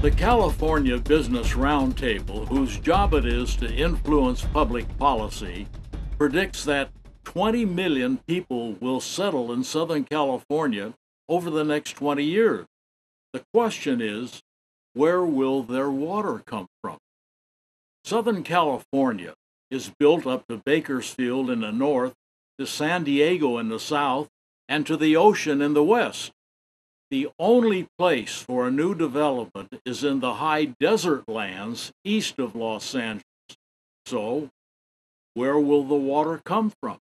The California Business Roundtable, whose job it is to influence public policy, predicts that 20 million people will settle in Southern California over the next 20 years. The question is, where will their water come from? Southern California is built up to Bakersfield in the north, to San Diego in the south, and to the ocean in the west. The only place for a new development is in the high desert lands east of Los Angeles. So, where will the water come from?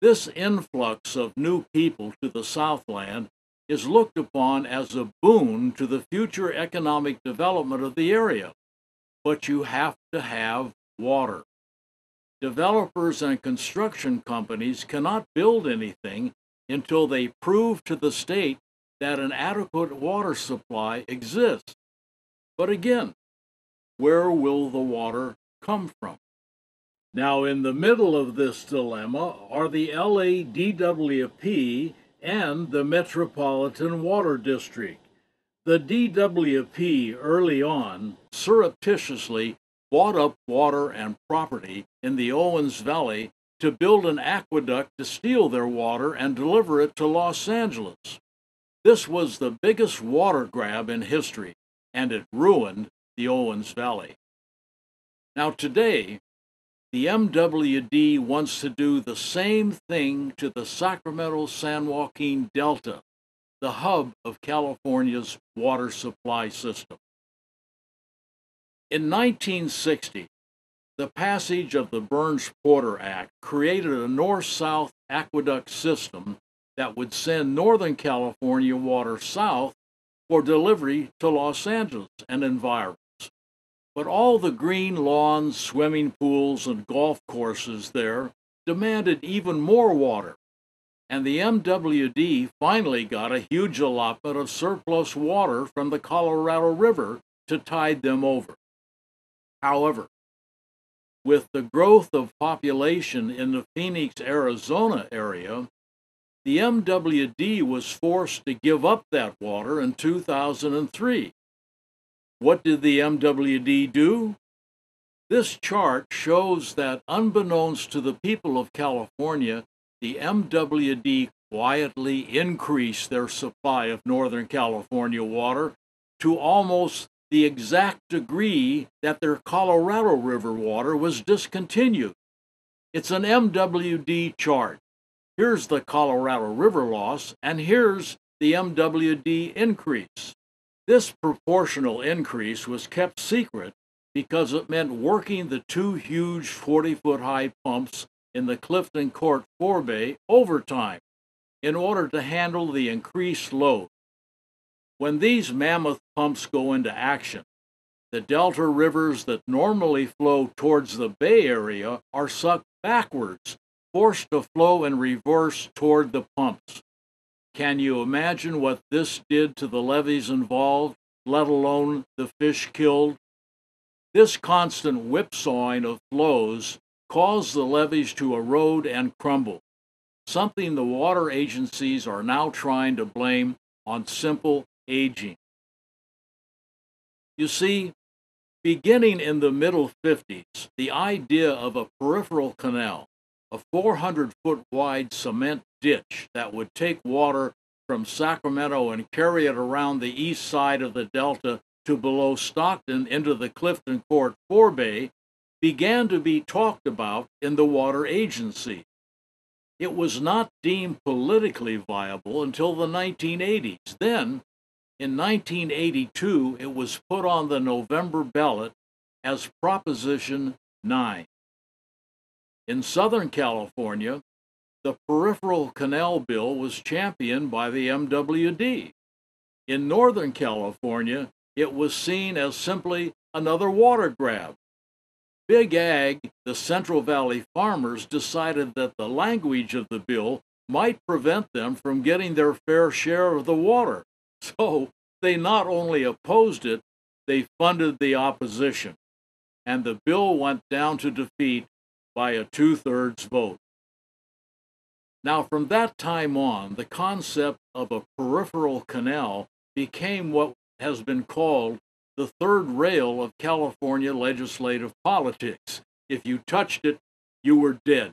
This influx of new people to the Southland is looked upon as a boon to the future economic development of the area. But you have to have water. Developers and construction companies cannot build anything until they prove to the state that an adequate water supply exists. But again, where will the water come from? Now, in the middle of this dilemma are the LADWP and the Metropolitan Water District. The DWP early on surreptitiously bought up water and property in the Owens Valley to build an aqueduct to steal their water and deliver it to Los Angeles. This was the biggest water grab in history, and it ruined the Owens Valley. Now today, the MWD wants to do the same thing to the Sacramento-San Joaquin Delta, the hub of California's water supply system. In 1960, the passage of the Burns-Porter Act created a north-south aqueduct system that would send Northern California water south for delivery to Los Angeles and environs. But all the green lawns, swimming pools, and golf courses there demanded even more water, and the MWD finally got a huge allotment of surplus water from the Colorado River to tide them over. However, with the growth of population in the Phoenix, Arizona area, the MWD was forced to give up that water in 2003. What did the MWD do? This chart shows that, unbeknownst to the people of California, the MWD quietly increased their supply of Northern California water to almost the exact degree that their Colorado River water was discontinued. It's an MWD chart. Here's the Colorado River loss, and here's the MWD increase. This proportional increase was kept secret because it meant working the two huge 40-foot-high pumps in the Clifton Court forebay overtime in order to handle the increased load. When these mammoth pumps go into action, the delta rivers that normally flow towards the Bay Area are sucked backwards, forced to flow in reverse toward the pumps. Can you imagine what this did to the levees involved, let alone the fish killed? This constant whipsawing of flows caused the levees to erode and crumble, something the water agencies are now trying to blame on simple aging. You see, beginning in the middle 50s, the idea of a peripheral canal, a 400-foot wide cement ditch that would take water from Sacramento and carry it around the east side of the Delta to below Stockton into the Clifton Court forebay, began to be talked about in the water agency. It was not deemed politically viable until the 1980s. Then, in 1982, it was put on the November ballot as Proposition 9. In Southern California, the Peripheral Canal Bill was championed by the MWD. In Northern California, it was seen as simply another water grab. Big Ag, the Central Valley farmers, decided that the language of the bill might prevent them from getting their fair share of the water. So they not only opposed it, they funded the opposition. And the bill went down to defeat by a 2/3 vote. Now, from that time on, the concept of a peripheral canal became what has been called the third rail of California legislative politics. If you touched it, you were dead.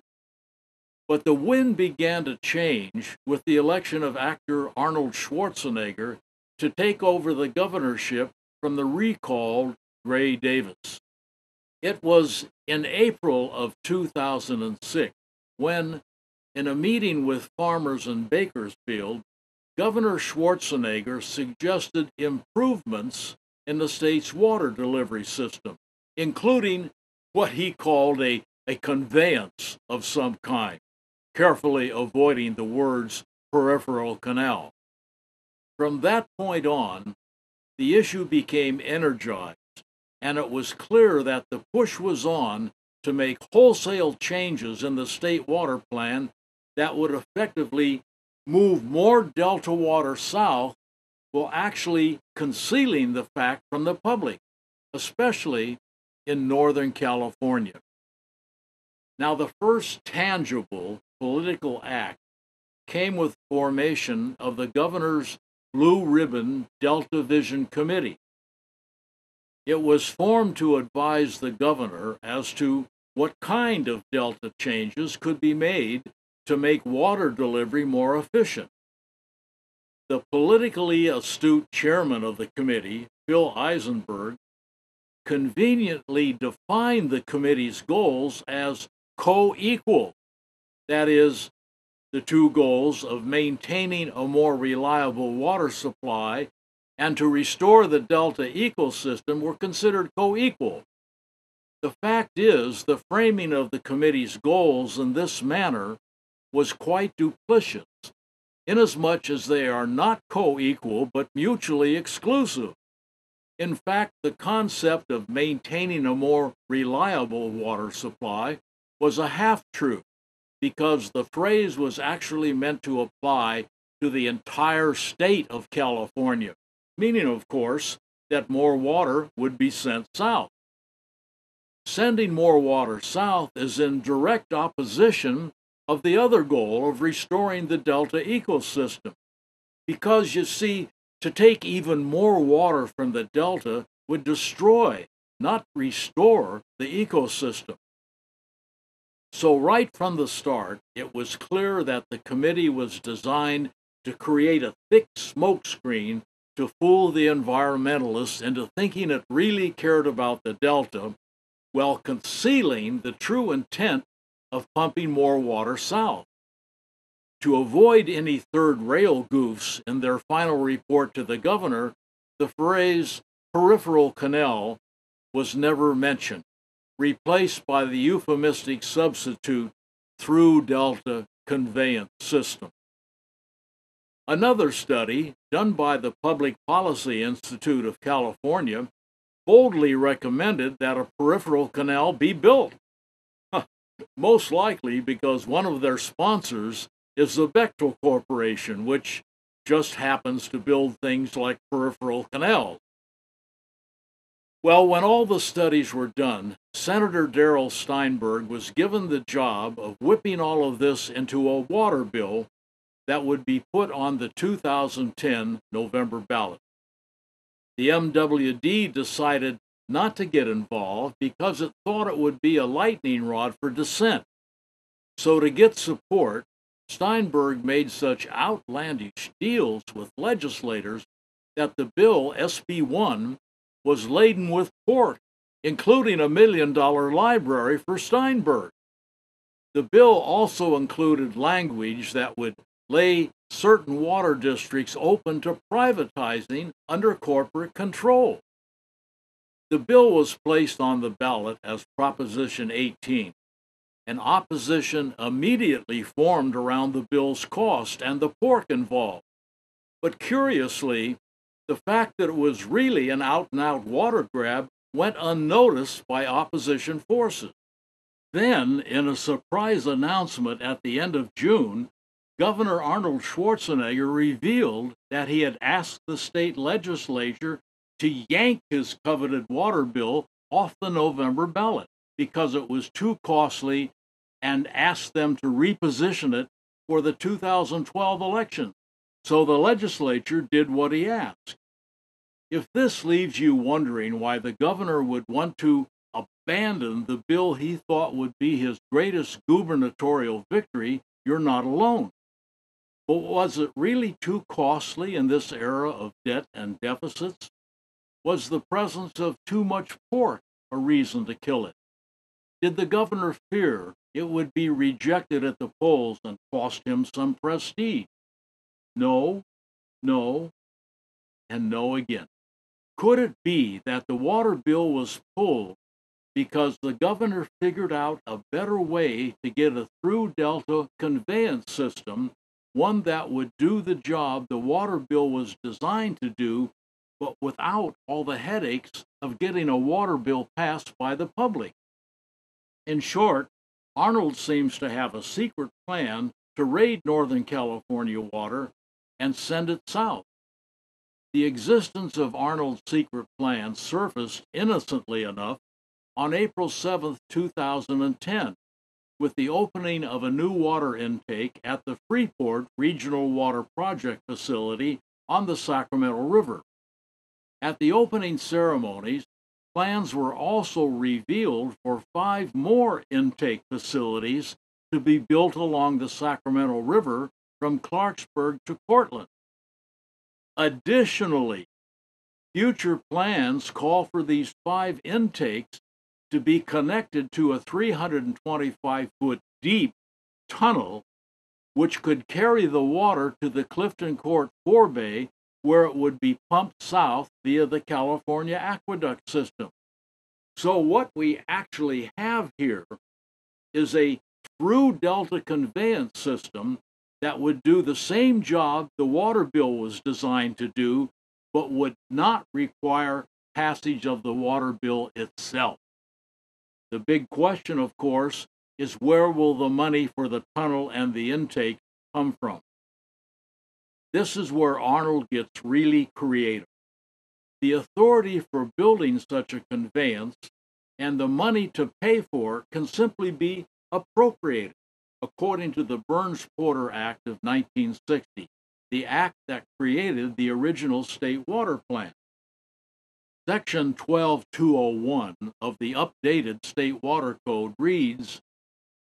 But the wind began to change with the election of actor Arnold Schwarzenegger to take over the governorship from the recalled Gray Davis. It was in April of 2006 when, in a meeting with farmers in Bakersfield, Governor Schwarzenegger suggested improvements in the state's water delivery system, including what he called a conveyance of some kind, carefully avoiding the words peripheral canal. From that point on, the issue became energized, and it was clear that the push was on to make wholesale changes in the state water plan that would effectively move more Delta water south, while actually concealing the fact from the public, especially in Northern California. Now, the first tangible political act came with formation of the governor's Blue Ribbon Delta Vision Committee. It was formed to advise the governor as to what kind of Delta changes could be made to make water delivery more efficient. The politically astute chairman of the committee, Phil Eisenberg, conveniently defined the committee's goals as co-equal. That is, the two goals of maintaining a more reliable water supply and to restore the Delta ecosystem were considered co-equal. The fact is, the framing of the committee's goals in this manner was quite duplicitous, inasmuch as they are not co-equal but mutually exclusive. In fact, the concept of maintaining a more reliable water supply was a half-truth, because the phrase was actually meant to apply to the entire state of California, meaning, of course, that more water would be sent south. Sending more water south is in direct opposition of the other goal of restoring the Delta ecosystem, because, you see, to take even more water from the Delta would destroy, not restore, the ecosystem. So right from the start, it was clear that the committee was designed to create a thick smokescreen to fool the environmentalists into thinking it really cared about the Delta, while concealing the true intent of pumping more water south. To avoid any third rail goofs in their final report to the governor, the phrase peripheral canal was never mentioned, replaced by the euphemistic substitute through Delta conveyance system. Another study done by the Public Policy Institute of California boldly recommended that a peripheral canal be built, most likely because one of their sponsors is the Bechtel Corporation, which just happens to build things like peripheral canals. Well, when all the studies were done, Senator Darrell Steinberg was given the job of whipping all of this into a water bill that would be put on the 2010 November ballot. The MWD decided not to get involved because it thought it would be a lightning rod for dissent. So to get support, Steinberg made such outlandish deals with legislators that the bill, SB 1, was laden with pork, including $1 million library for Steinberg. The bill also included language that would lay certain water districts open to privatizing under corporate control. The bill was placed on the ballot as Proposition 18, and opposition immediately formed around the bill's cost and the pork involved. But curiously, the fact that it was really an out-and-out water grab went unnoticed by opposition forces. Then, in a surprise announcement at the end of June, Governor Arnold Schwarzenegger revealed that he had asked the state legislature to yank his coveted water bill off the November ballot because it was too costly, and asked them to reposition it for the 2012 election. So the legislature did what he asked. If this leaves you wondering why the governor would want to abandon the bill he thought would be his greatest gubernatorial victory, you're not alone. But was it really too costly in this era of debt and deficits? Was the presence of too much pork a reason to kill it? Did the governor fear it would be rejected at the polls and cost him some prestige? No, no, and no again. Could it be that the water bill was pulled because the governor figured out a better way to get a through Delta conveyance system, one that would do the job the water bill was designed to do, but without all the headaches of getting a water bill passed by the public? In short, Arnold seems to have a secret plan to raid Northern California water and send it south. The existence of Arnold's secret plan surfaced innocently enough on April 7, 2010, with the opening of a new water intake at the Freeport Regional Water Project facility on the Sacramento River. At the opening ceremonies, plans were also revealed for 5 more intake facilities to be built along the Sacramento River from Clarksburg to Cortland. Additionally, future plans call for these 5 intakes to be connected to a 325-foot deep tunnel, which could carry the water to the Clifton Court forebay, where it would be pumped south via the California aqueduct system. So what we actually have here is a through Delta conveyance system that would do the same job the water bill was designed to do, but would not require passage of the water bill itself. The big question, of course, is where will the money for the tunnel and the intake come from? This is where Arnold gets really creative. The authority for building such a conveyance and the money to pay for it can simply be appropriated, according to the Burns-Porter Act of 1960, the act that created the original state water plan. Section 12201 of the updated State Water Code reads,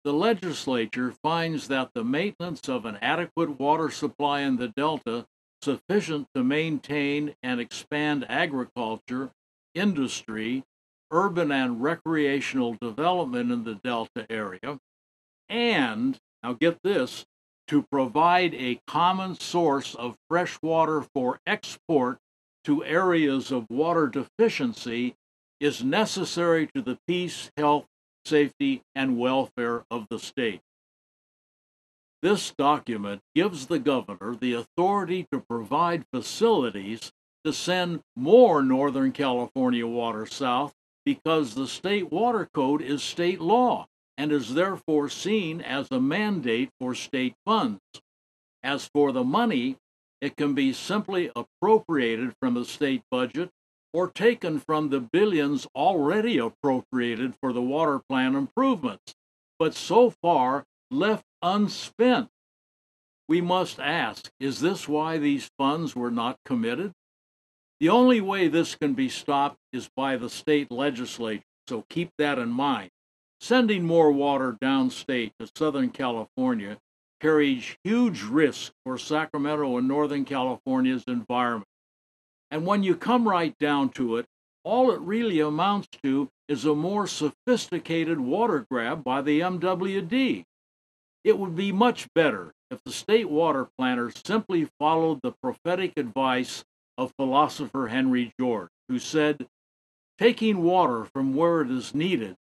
"The legislature finds that the maintenance of an adequate water supply in the Delta sufficient to maintain and expand agriculture, industry, urban and recreational development in the Delta area, and, now get this, to provide a common source of fresh water for export to areas of water deficiency is necessary to the peace, health, safety, and welfare of the state." This document gives the governor the authority to provide facilities to send more Northern California water south because the state water code is state law and is therefore seen as a mandate for state funds. As for the money, it can be simply appropriated from the state budget or taken from the billions already appropriated for the water plan improvements, but so far left unspent. We must ask, is this why these funds were not committed? The only way this can be stopped is by the state legislature, so keep that in mind. Sending more water downstate to Southern California carries huge risk for Sacramento and Northern California's environment. And when you come right down to it, all it really amounts to is a more sophisticated water grab by the MWD. It would be much better if the state water planners simply followed the prophetic advice of philosopher Henry George, who said, "Taking water from where it is needed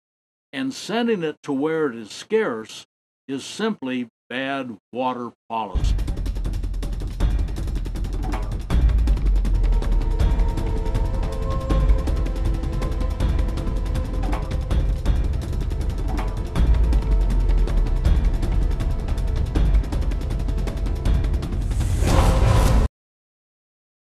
and sending it to where it is scarce is simply bad water policy."